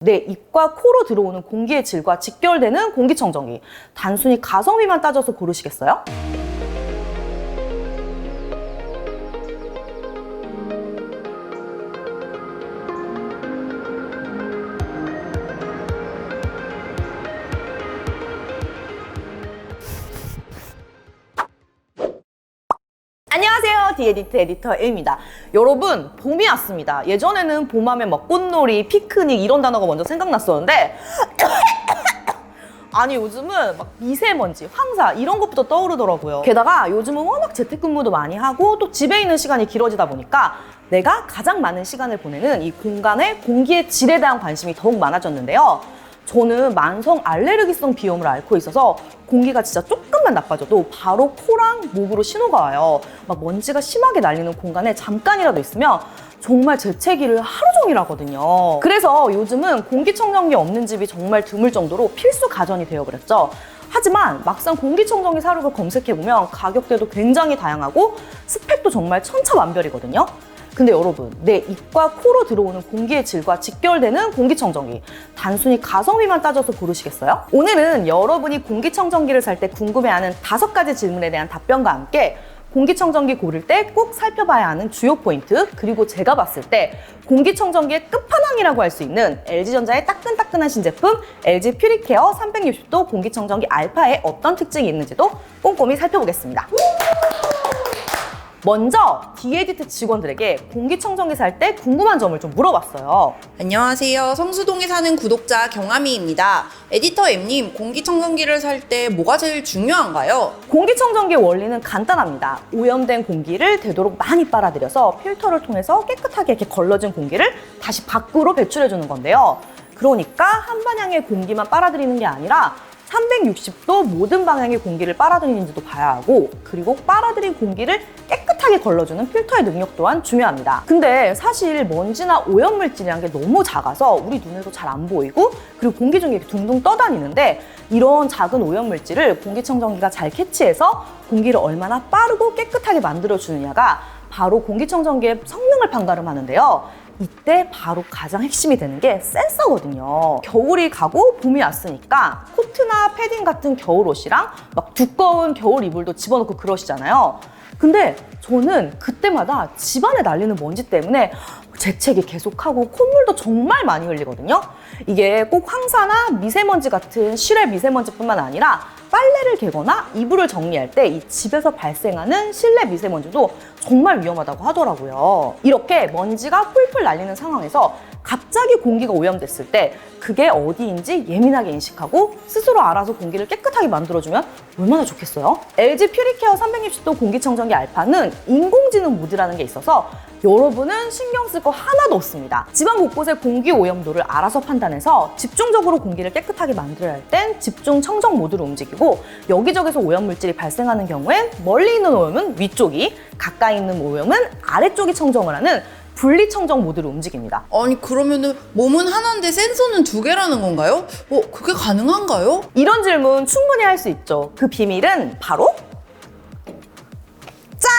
내 입과 코로 들어오는 공기의 질과 직결되는 공기청정기. 단순히 가성비만 따져서 고르시겠어요? 안녕하세요, 디에디트 에디터 A입니다. 여러분, 봄이 왔습니다. 예전에는 봄하면 막 꽃놀이, 피크닉 이런 단어가 먼저 생각났었는데 아니 요즘은 막 미세먼지, 황사 이런 것부터 떠오르더라고요. 게다가 요즘은 워낙 재택근무도 많이 하고 또 집에 있는 시간이 길어지다 보니까 내가 가장 많은 시간을 보내는 이 공간의 공기의 질에 대한 관심이 더욱 많아졌는데요. 저는 만성 알레르기성 비염을 앓고 있어서 공기가 진짜 조금만 나빠져도 바로 코랑 목으로 신호가 와요. 막 먼지가 심하게 날리는 공간에 잠깐이라도 있으면 정말 재채기를 하루 종일 하거든요. 그래서 요즘은 공기청정기 없는 집이 정말 드물 정도로 필수 가전이 되어버렸죠. 하지만 막상 공기청정기 사료를 검색해보면 가격대도 굉장히 다양하고 스펙도 정말 천차만별이거든요. 근데 여러분, 내 입과 코로 들어오는 공기의 질과 직결되는 공기청정기. 단순히 가성비만 따져서 고르시겠어요? 오늘은 여러분이 공기청정기를 살 때 궁금해하는 5가지 질문에 대한 답변과 함께 공기청정기 고를 때 꼭 살펴봐야 하는 주요 포인트, 그리고 제가 봤을 때 공기청정기의 끝판왕이라고 할 수 있는 LG전자의 따끈따끈한 신제품 LG 퓨리케어 360도 공기청정기 알파에 어떤 특징이 있는지도 꼼꼼히 살펴보겠습니다. 먼저 디에디트 직원들에게 공기청정기 살 때 궁금한 점을 좀 물어봤어요. 안녕하세요. 성수동에 사는 구독자 경아미입니다. 에디터 M님, 공기청정기를 살 때 뭐가 제일 중요한가요? 공기청정기의 원리는 간단합니다. 오염된 공기를 되도록 많이 빨아들여서 필터를 통해서 깨끗하게 이렇게 걸러진 공기를 다시 밖으로 배출해주는 건데요. 그러니까 한 방향의 공기만 빨아들이는 게 아니라 360도 모든 방향의 공기를 빨아들이는지도 봐야 하고, 그리고 빨아들인 공기를 깨끗하게 걸러주는 필터의 능력 또한 중요합니다. 근데 사실 먼지나 오염물질이란 게 너무 작아서 우리 눈에도 잘 안 보이고, 그리고 공기 중에 둥둥 떠다니는데 이런 작은 오염물질을 공기청정기가 잘 캐치해서 공기를 얼마나 빠르고 깨끗하게 만들어주느냐가 바로 공기청정기의 성능을 판가름하는데요. 이때 바로 가장 핵심이 되는 게 센서거든요. 겨울이 가고 봄이 왔으니까 코트나 패딩 같은 겨울옷이랑 막 두꺼운 겨울 이불도 집어넣고 그러시잖아요. 근데 저는 그때마다 집안에 날리는 먼지 때문에 재채기 계속하고 콧물도 정말 많이 흘리거든요. 이게 꼭 황사나 미세먼지 같은 실외 미세먼지뿐만 아니라 빨래를 개거나 이불을 정리할 때 이 집에서 발생하는 실내 미세먼지도 정말 위험하다고 하더라고요. 이렇게 먼지가 풀풀 날리는 상황에서 갑자기 공기가 오염됐을 때 그게 어디인지 예민하게 인식하고 스스로 알아서 공기를 깨끗하게 만들어주면 얼마나 좋겠어요? LG 퓨리케어 360도 공기청정기 알파는 인공지능 모드라는 게 있어서 여러분은 신경 쓸 거 하나도 없습니다. 집안 곳곳의 공기 오염도를 알아서 판단해서 집중적으로 공기를 깨끗하게 만들어야 할 땐 집중 청정 모드로 움직이고, 여기저기서 오염물질이 발생하는 경우엔 멀리 있는 오염은 위쪽이, 가까이 있는 오염은 아래쪽이 청정을 하는 분리청정 모드로 움직입니다. 아니, 그러면은 몸은 하나인데 센서는 2개라는 건가요? 그게 가능한가요? 이런 질문 충분히 할 수 있죠. 그 비밀은 바로 짠!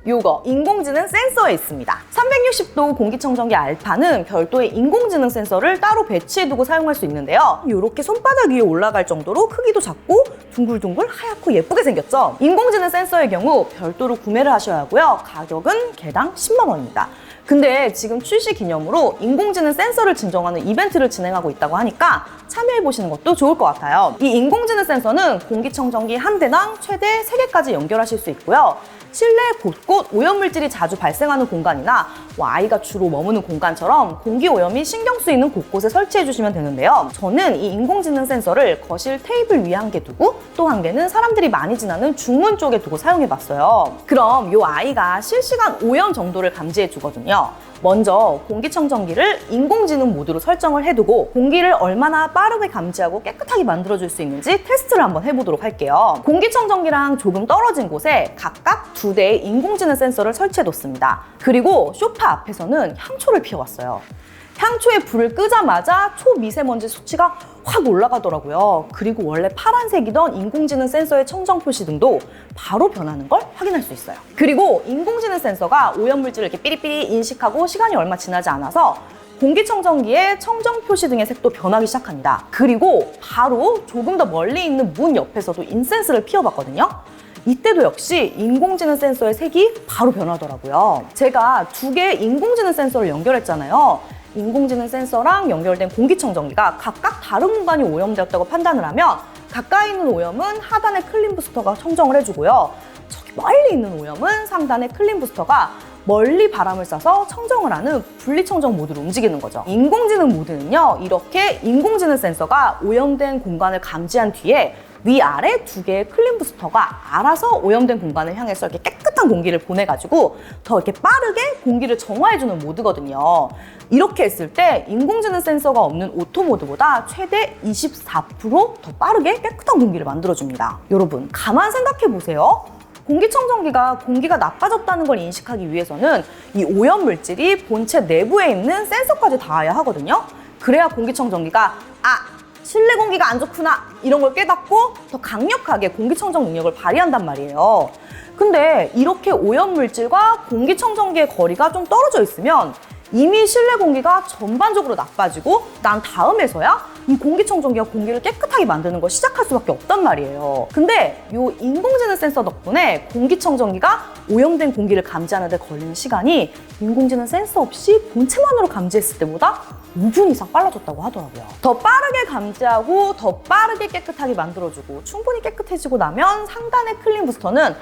요거 인공지능 센서에 있습니다. 360도 공기청정기 알파는 별도의 인공지능 센서를 따로 배치해두고 사용할 수 있는데요. 이렇게 손바닥 위에 올라갈 정도로 크기도 작고 둥글둥글 하얗고 예쁘게 생겼죠. 인공지능 센서의 경우 별도로 구매를 하셔야 하고요. 가격은 개당 10만 원입니다. 근데 지금 출시 기념으로 인공지능 센서를 증정하는 이벤트를 진행하고 있다고 하니까 참여해보시는 것도 좋을 것 같아요. 이 인공지능 센서는 공기청정기 한 대당 최대 3개까지 연결하실 수 있고요. 실내 곳곳 오염물질이 자주 발생하는 공간이나 아이가 주로 머무는 공간처럼 공기 오염이 신경 쓰이는 곳곳에 설치해 주시면 되는데요. 저는 이 인공지능 센서를 거실 테이블 위에 한 개 두고 또 한 개는 사람들이 많이 지나는 중문 쪽에 두고 사용해 봤어요. 그럼 이 아이가 실시간 오염 정도를 감지해 주거든요. 먼저 공기청정기를 인공지능 모드로 설정을 해두고 공기를 얼마나 빠르게 감지하고 깨끗하게 만들어줄 수 있는지 테스트를 한번 해보도록 할게요. 공기청정기랑 조금 떨어진 곳에 각각 2대의 인공지능 센서를 설치해뒀습니다. 그리고 소파 앞에서는 향초를 피워왔어요. 향초에 불을 끄자마자 초미세먼지 수치가 확 올라가더라고요. 그리고 원래 파란색이던 인공지능 센서의 청정 표시 등도 바로 변하는 걸 확인할 수 있어요. 그리고 인공지능 센서가 오염물질을 이렇게 삐리삐리 인식하고 시간이 얼마 지나지 않아서 공기청정기의 청정 표시 등의 색도 변하기 시작합니다. 그리고 바로 조금 더 멀리 있는 문 옆에서도 인센스를 피워봤거든요. 이때도 역시 인공지능 센서의 색이 바로 변하더라고요. 제가 두 개의 인공지능 센서를 연결했잖아요. 인공지능 센서랑 연결된 공기청정기가 각각 다른 공간이 오염되었다고 판단을 하면 가까이 있는 오염은 하단의 클린 부스터가 청정을 해주고요. 저기 멀리 있는 오염은 상단의 클린 부스터가 멀리 바람을 쏴서 청정을 하는 분리청정 모드로 움직이는 거죠. 인공지능 모드는요, 이렇게 인공지능 센서가 오염된 공간을 감지한 뒤에 위아래 두 개의 클린 부스터가 알아서 오염된 공간을 향해서 이렇게 깨끗한 공기를 보내가지고 더 이렇게 빠르게 공기를 정화해주는 모드거든요. 이렇게 했을 때 인공지능 센서가 없는 오토 모드보다 최대 24%더 빠르게 깨끗한 공기를 만들어줍니다. 여러분, 가만 생각해보세요. 공기청정기가 공기가 나빠졌다는 걸 인식하기 위해서는 이 오염 물질이 본체 내부에 있는 센서까지 닿아야 하거든요. 그래야 공기청정기가 실내 공기가 안 좋구나 이런 걸 깨닫고 더 강력하게 공기청정 능력을 발휘한단 말이에요. 근데 이렇게 오염 물질과 공기청정기의 거리가 좀 떨어져 있으면 이미 실내 공기가 전반적으로 나빠지고 난 다음에서야 이 공기청정기가 공기를 깨끗하게 만드는 걸 시작할 수밖에 없단 말이에요. 근데 이 인공지능 센서 덕분에 공기청정기가 오염된 공기를 감지하는 데 걸리는 시간이 인공지능 센서 없이 본체만으로 감지했을 때보다 5분 이상 빨라졌다고 하더라고요. 더 빠르게 감지하고 더 빠르게 깨끗하게 만들어주고 충분히 깨끗해지고 나면 상단의 클린 부스터는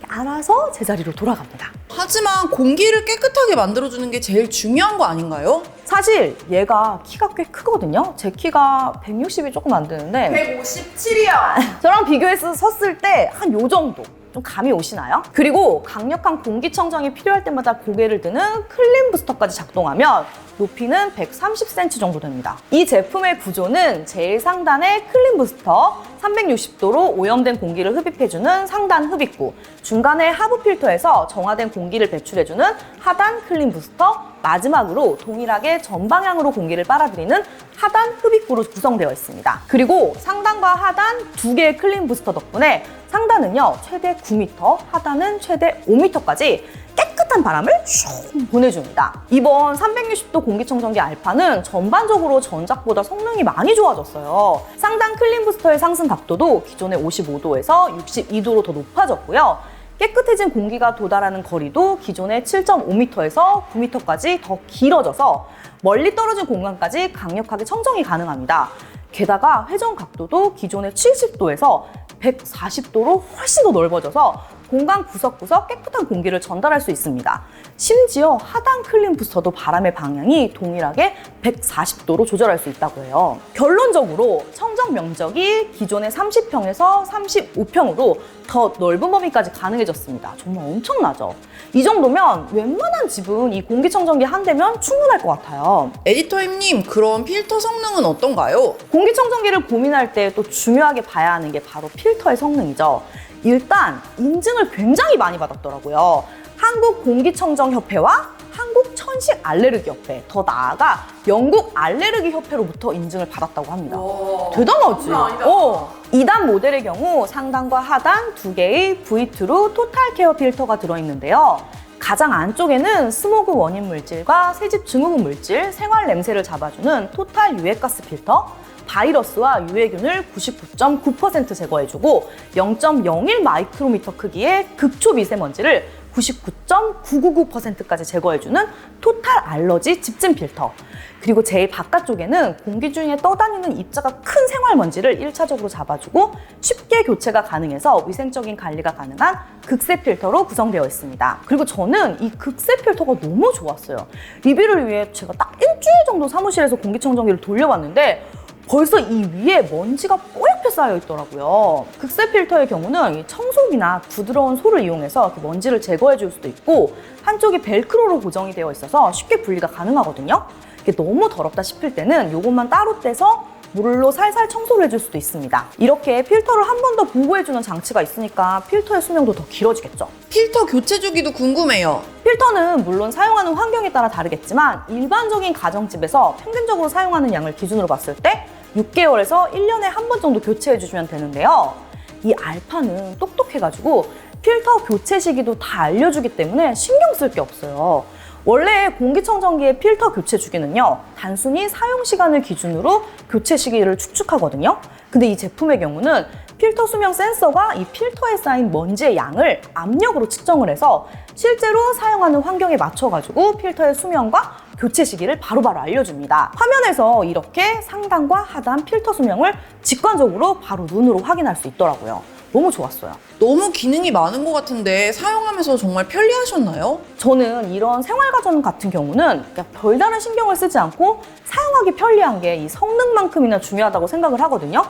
알아서 제자리로 돌아갑니다. 하지만 공기를 깨끗하게 만들어주는 게 제일 중요한 거 아닌가요? 사실 얘가 키가 꽤 크거든요. 제 키가 160이 조금 안 되는데 157이요! 저랑 비교해서 섰을 때 한 요 정도 좀 감이 오시나요? 그리고 강력한 공기청정이 필요할 때마다 고개를 드는 클린 부스터까지 작동하면 높이는 130cm 정도 됩니다. 이 제품의 구조는 제일 상단의 클린 부스터, 360도로 오염된 공기를 흡입해주는 상단 흡입구, 중간에 하부 필터에서 정화된 공기를 배출해주는 하단 클린 부스터, 마지막으로 동일하게 전방향으로 공기를 빨아들이는 하단 흡입구로 구성되어 있습니다. 그리고 상단과 하단 두 개의 클린 부스터 덕분에 상단은요 최대 9m, 하단은 최대 5m까지 깨끗한 바람을 슉 보내줍니다. 이번 360도 공기청정기 알파는 전반적으로 전작보다 성능이 많이 좋아졌어요. 상단 클린 부스터의 상승 각도도 기존의 55도에서 62도로 더 높아졌고요. 깨끗해진 공기가 도달하는 거리도 기존의 7.5m에서 9m까지 더 길어져서 멀리 떨어진 공간까지 강력하게 청정이 가능합니다. 게다가 회전 각도도 기존의 70도에서 140도로 훨씬 더 넓어져서 공간 구석구석 깨끗한 공기를 전달할 수 있습니다. 심지어 하단 클린 부스터도 바람의 방향이 동일하게 140도로 조절할 수 있다고 해요. 결론적으로 청정 면적이 기존의 30평에서 35평으로 더 넓은 범위까지 가능해졌습니다. 정말 엄청나죠? 이 정도면 웬만한 집은 이 공기청정기 한 대면 충분할 것 같아요. 에디터님, 그럼 필터 성능은 어떤가요? 공기청정기를 고민할 때 또 중요하게 봐야 하는 게 바로 필터의 성능이죠. 일단 인증을 굉장히 많이 받았더라고요. 한국공기청정협회와 한국천식알레르기협회, 더 나아가 영국 알레르기협회로부터 인증을 받았다고 합니다. 대단하지? 2단 모델의 경우 상단과 하단 두 개의 V2로 토탈 케어 필터가 들어있는데요. 가장 안쪽에는 스모그 원인 물질과 새집 증후군 물질, 생활 냄새를 잡아주는 토탈 유해가스 필터, 바이러스와 유해균을 99.9% 제거해주고 0.01 마이크로미터 크기의 극초 미세먼지를 99.999%까지 제거해주는 토탈 알러지 집진 필터, 그리고 제일 바깥쪽에는 공기 중에 떠다니는 입자가 큰 생활먼지를 1차적으로 잡아주고 쉽게 교체가 가능해서 위생적인 관리가 가능한 극세 필터로 구성되어 있습니다. 그리고 저는 이 극세 필터가 너무 좋았어요. 리뷰를 위해 제가 딱 일주일 정도 사무실에서 공기청정기를 돌려봤는데 벌써 이 위에 먼지가 뽀얗게 쌓여 있더라고요. 극세 필터의 경우는 청소기나 부드러운 솔을 이용해서 이렇게 먼지를 제거해 줄 수도 있고 한쪽이 벨크로로 고정이 되어 있어서 쉽게 분리가 가능하거든요. 이게 너무 더럽다 싶을 때는 이것만 따로 떼서 물로 살살 청소를 해줄 수도 있습니다. 이렇게 필터를 한 번 더 보호해주는 장치가 있으니까 필터의 수명도 더 길어지겠죠. 필터 교체 주기도 궁금해요. 필터는 물론 사용하는 환경에 따라 다르겠지만 일반적인 가정집에서 평균적으로 사용하는 양을 기준으로 봤을 때 6개월에서 1년에 한 번 정도 교체해 주시면 되는데요. 이 알파는 똑똑해가지고 필터 교체 시기도 다 알려주기 때문에 신경 쓸 게 없어요. 원래 공기청정기의 필터 교체 주기는요, 단순히 사용 시간을 기준으로 교체 시기를 추측하거든요. 근데 이 제품의 경우는 필터 수명 센서가 이 필터에 쌓인 먼지의 양을 압력으로 측정을 해서 실제로 사용하는 환경에 맞춰가지고 필터의 수명과 교체 시기를 바로바로 알려줍니다. 화면에서 이렇게 상단과 하단 필터 수명을 직관적으로 바로 눈으로 확인할 수 있더라고요. 너무 좋았어요. 너무 기능이 많은 것 같은데 사용하면서 정말 편리하셨나요? 저는 이런 생활가전 같은 경우는 그냥 별다른 신경을 쓰지 않고 사용하기 편리한 게 이 성능만큼이나 중요하다고 생각을 하거든요.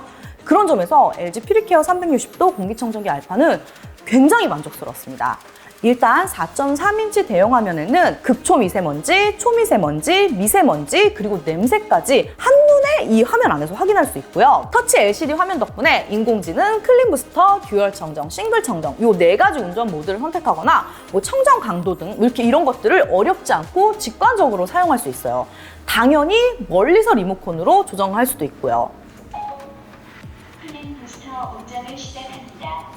그런 점에서 LG 퓨리케어 360도 공기청정기 알파는 굉장히 만족스러웠습니다. 일단 4.3인치 대형 화면에는 극초미세먼지, 초미세먼지, 미세먼지, 그리고 냄새까지 한눈에 이 화면 안에서 확인할 수 있고요. 터치 LCD 화면 덕분에 인공지능, 클린 부스터, 듀얼 청정, 싱글 청정 이 4가지 운전 모드를 선택하거나 뭐 청정 강도 등 이렇게 이런 것들을 어렵지 않고 직관적으로 사용할 수 있어요. 당연히 멀리서 리모컨으로 조정할 수도 있고요. 클린 부스터 운전을 시작합니다.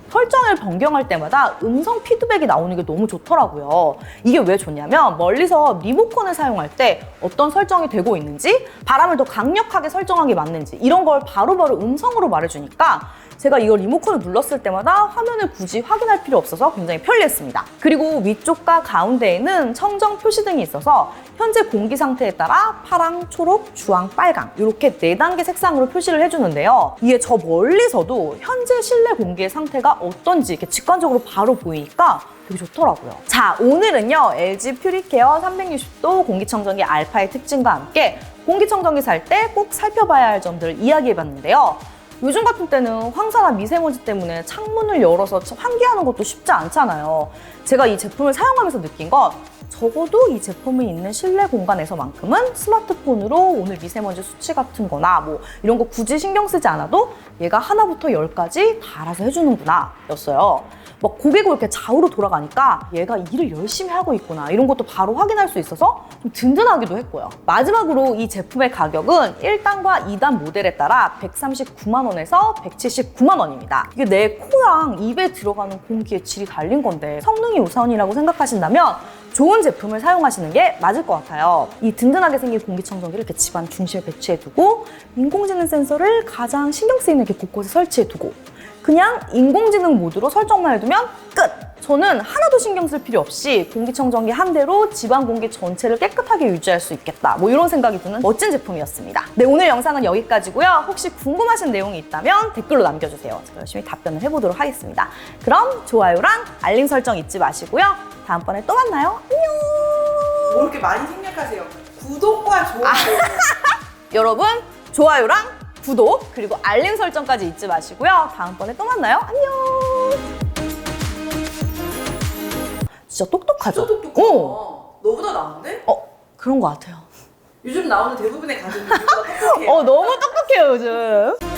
설정을 변경할 때마다 음성 피드백이 나오는 게 너무 좋더라고요. 이게 왜 좋냐면 멀리서 리모컨을 사용할 때 어떤 설정이 되고 있는지, 바람을 더 강력하게 설정하기 맞는지 이런 걸 바로바로 음성으로 말해주니까 제가 이거 리모컨을 눌렀을 때마다 화면을 굳이 확인할 필요 없어서 굉장히 편리했습니다. 그리고 위쪽과 가운데에는 청정 표시등이 있어서 현재 공기 상태에 따라 파랑, 초록, 주황, 빨강 이렇게 4단계 색상으로 표시를 해주는데요. 이게 저 멀리서도 현재 실내 공기의 상태가 어떤지 이렇게 직관적으로 바로 보이니까 되게 좋더라고요. 자, 오늘은요 LG 퓨리케어 360도 공기청정기 알파의 특징과 함께 공기청정기 살 때 꼭 살펴봐야 할 점들을 이야기해봤는데요. 요즘 같은 때는 황사나 미세먼지 때문에 창문을 열어서 환기하는 것도 쉽지 않잖아요. 제가 이 제품을 사용하면서 느낀 건 적어도 이 제품이 있는 실내 공간에서만큼은 스마트폰으로 오늘 미세먼지 수치 같은 거나 뭐 이런 거 굳이 신경 쓰지 않아도 얘가 하나부터 10까지 다 알아서 해주는구나 였어요. 막 고개가 이렇게 좌우로 돌아가니까 얘가 일을 열심히 하고 있구나 이런 것도 바로 확인할 수 있어서 좀 든든하기도 했고요. 마지막으로 이 제품의 가격은 1단과 2단 모델에 따라 139만 원에서 179만 원입니다. 이게 내 코랑 입에 들어가는 공기의 질이 달린 건데 성능이 우선이라고 생각하신다면 좋은 제품을 사용하시는 게 맞을 것 같아요. 이 든든하게 생긴 공기청정기를 이렇게 집안 중심에 배치해두고 인공지능 센서를 가장 신경 쓰이는 이렇게 곳곳에 설치해두고 그냥 인공지능 모드로 설정만 해두면 끝! 저는 하나도 신경 쓸 필요 없이 공기청정기 한 대로 집안 공기 전체를 깨끗하게 유지할 수 있겠다. 뭐 이런 생각이 드는 멋진 제품이었습니다. 네, 오늘 영상은 여기까지고요. 혹시 궁금하신 내용이 있다면 댓글로 남겨주세요. 제가 열심히 답변을 해보도록 하겠습니다. 그럼 좋아요랑 알림 설정 잊지 마시고요. 다음번에 또 만나요. 안녕! 뭐 이렇게 많이 생략하세요? 구독과 좋아요. 여러분, 좋아요랑 구독 그리고 알림 설정까지 잊지 마시고요. 다음번에 또 만나요. 안녕! 진짜 똑똑하죠? 진짜 똑똑하다. 너보다 나은데? 그런 것 같아요. 요즘 나오는 대부분의 가족이 너보다 똑똑해요. 너무 똑똑해요, 요즘.